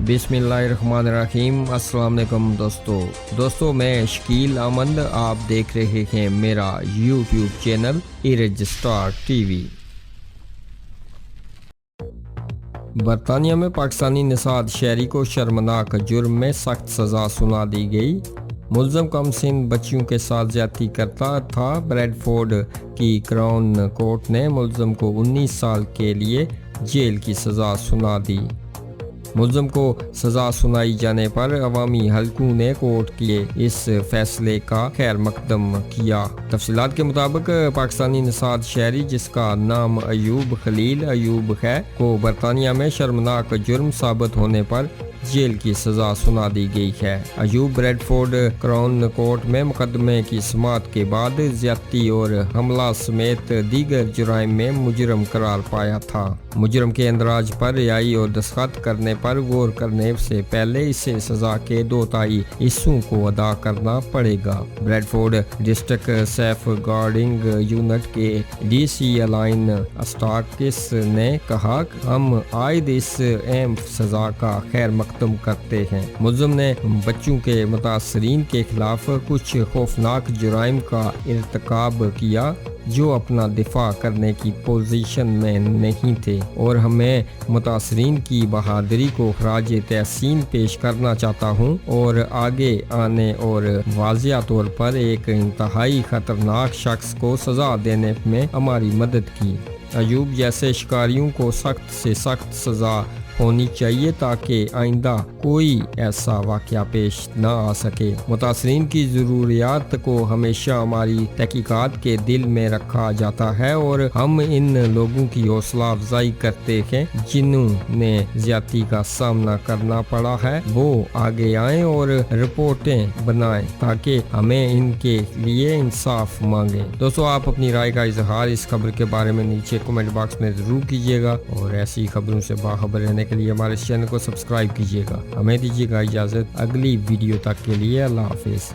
बिस्मिल्लाहिर्रहमानिर्रहीम। अस्सलाम वालेकुम दोस्तों मैं शकील अहमद, आप देख रहे हैं मेरा यूट्यूब चैनल IrajStarTv। बरतानिया में पाकिस्तानी निसाद शहरी को शर्मनाक जुर्म में सख्त सज़ा सुना दी गई। मुल्ज़म कम सिन बच्चियों के साथ ज्यादती करता था। ब्रेडफोर्ड की क्राउन कोर्ट ने मुल्ज़म को 19 साल के लिए जेल की सज़ा सुना दी। मुल्ज़म को सज़ा सुनाई जाने पर अवामी हलकों ने कोर्ट के इस फैसले का खैर मकदम किया। तफसीलात के मुताबिक पाकिस्तानी निसाद शहरी, जिसका नाम अयूब खलील अयूब है, को बरतानिया में शर्मनाक जुर्म साबित होने पर जेल की सज़ा सुना दी गई है। अयूब ब्रेडफोर्ड क्राउन कोर्ट में मुकदमे की समाअत के बाद ज्यादती और हमला समेत दीगर जुराइम में मुजरम करार पाया था। मुजरम के इंदराज पर रिहाई और दस्तखत करने पर गौर करने से पहले इसे सजा के 2 हिस्सों को अदा करना पड़ेगा। Bradford district safeguarding unit के DC अलाइन स्टार्किस ने कहा, हम आयद इस अहम सजा का खैर मकदम करते हैं। मुल्ज़िम ने बच्चों के मुतासरीन के खिलाफ कुछ खौफनाक जुराइम का इर्तिकाब किया जो अपना दिफा करने की पोजीशन में नहीं थे, और हमें मुतासरीन की बहादुरी को खराज तहसीन पेश करना चाहता हूँ और आगे आने और वाज़िया तौर पर एक इंतहाई खतरनाक शख्स को सज़ा देने में हमारी मदद की। अयूब जैसे शिकारियों को सख्त से सख्त सज़ा होनी चाहिए ताकि आइंदा कोई ऐसा वाक़या पेश न आ सके। मुतासरीन की ज़रूरियात को हमेशा हमारी तहकीकात के दिल में रखा जाता है और हम इन लोगों की हौसला अफजाई करते हैं जिन्होंने ज्यादती का सामना करना पड़ा है, वो आगे आएँ और रिपोर्टें बनाएं ताकि हमें इनके लिए इंसाफ मांगे। दोस्तों, आप अपनी राय का इजहार इस खबर के बारे में नीचे कमेंट बॉक्स में ज़रूर कीजिएगा और ऐसी खबरों से बाखबर रहने के लिए हमारे इस चैनल को सब्सक्राइब कीजिएगा। हमें दीजिएगा इजाज़त, अगली वीडियो तक के लिए अल्लाह हाफिज़।